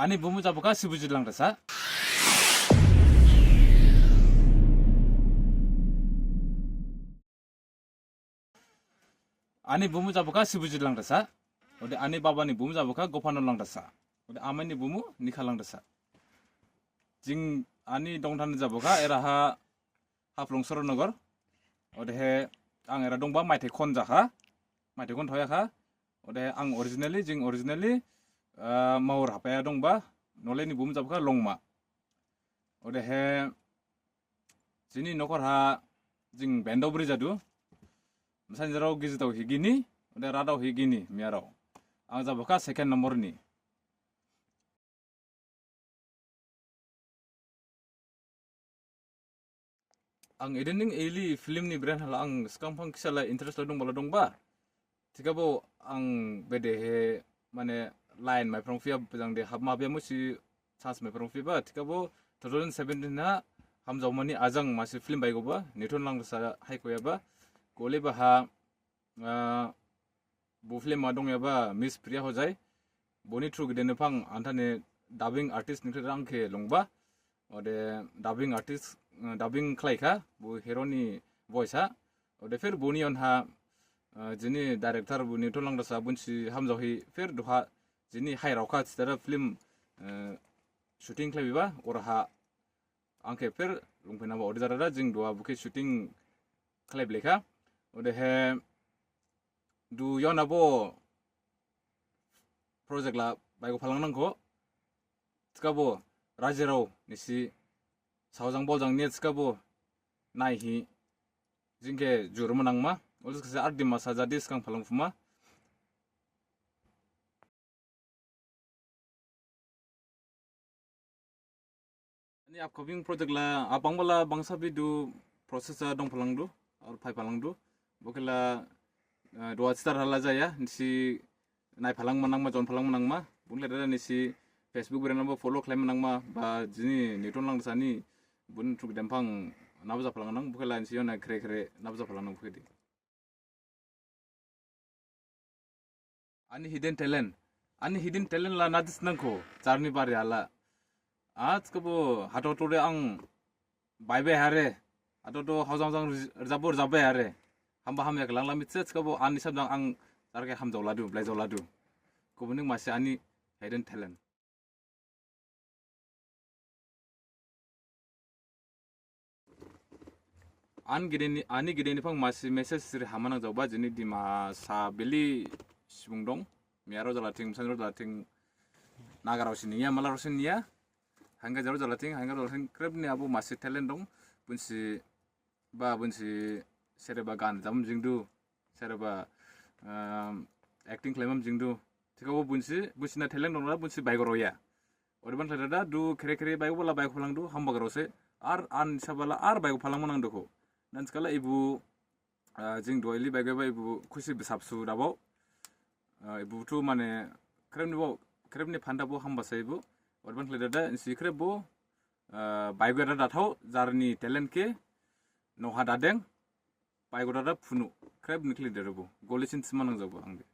Ani bumu jabuka sibujilang desa. Ani bumu jabuka sibujilang desa. Ode ani baba ni bumu jabuka gopanulang desa. Ode amai ni bumu nikalang desa. Jing ani dongtan jabuka eraha haflong soronogor. Ode he ang era dongba maite kon jaka. Maite kon thoya kha. Ode ang originally maur hapaya dongba nole ni bumu jabuka longma. Ode he jini nokor ha jing bendobri jadu. Misalnya jarau gizi tau higini, udah radau higini miarau. Ang jabuka second nomor ni. Ang editing eli film ni brand hala ang sekampang kisah interest ladung baladung ba. Tika bo ang bede he mane line my from fia bejang de hab ma bia musi chance my from fia ba. Tika bo 2017 na ham jau mani ajang masih film bai go ba. Neton lang sa hai ko ya ba. Kole bah bu film adong ya ba Miss Priya ho jai boni tru gede pang antane dubbing artist nikre rang ke longba ode dubbing artist dubbing khlai kha bu hero ni voice ha ode fer boni on ha jini director bu neton lang sa bunsi hamjau hi fer doha jini hai rauka stara film shooting khlai ba ora ha angke fer longpena ba ode jara jing doa buke shooting khlai bleka ode he du yon abo project la baiko phalang nangko tskabo rajero nisi saujang bojang ne tskabo nai hi jingke jurma nangma olus kse ardi masa jadi skang phalang fuma ani upcoming project la abang bala bangsa bi du process dong phalang du or phai phalang du bokela dua star hala jaya nisi nai phalang manang ma jon phalang manang ma bungle da nisi Facebook brand number follow claim manang ma ba jini neton lang sani bun truk dempang nabza phalang nang bukela nisi yona kre nabza phalang nang bukedi ani hidden talent la nadis nangko charni bari ala आज कबो हाटो टोरे ang बायबे हारे आतो तो हाउजांग जाबोर जाबे हारे hamba ham yak langlam mitse kabo ani sabdang ang tarke ham joladu blai joladu kobuning masih ani hidden talent ani gideni pang masih message siri hamanang jauba jini di masa beli sibungdong miaro jalating misalnya jalating nagarau sini ya malah sini ya hangga jauh jalating krep ni abu masih talent dong bunsi serba gan jam jingdu serba acting claimam jingdu tikabo bunsina talent dong bunsi baigoro ya orban tada du kere baigo bola baigo phalang du hamba garose ar an sabala ar baigo phalang manang duko dan skala ibu jing doili baigo ba ibu khusi bisapsu dabo ibu tu mane krem ni phanda bo hamba saibu orban tada si krebo baigo da dathau jarni talent ke no hada deng baigora da phunu kreb nikli derbo golisin simanang jabo angbe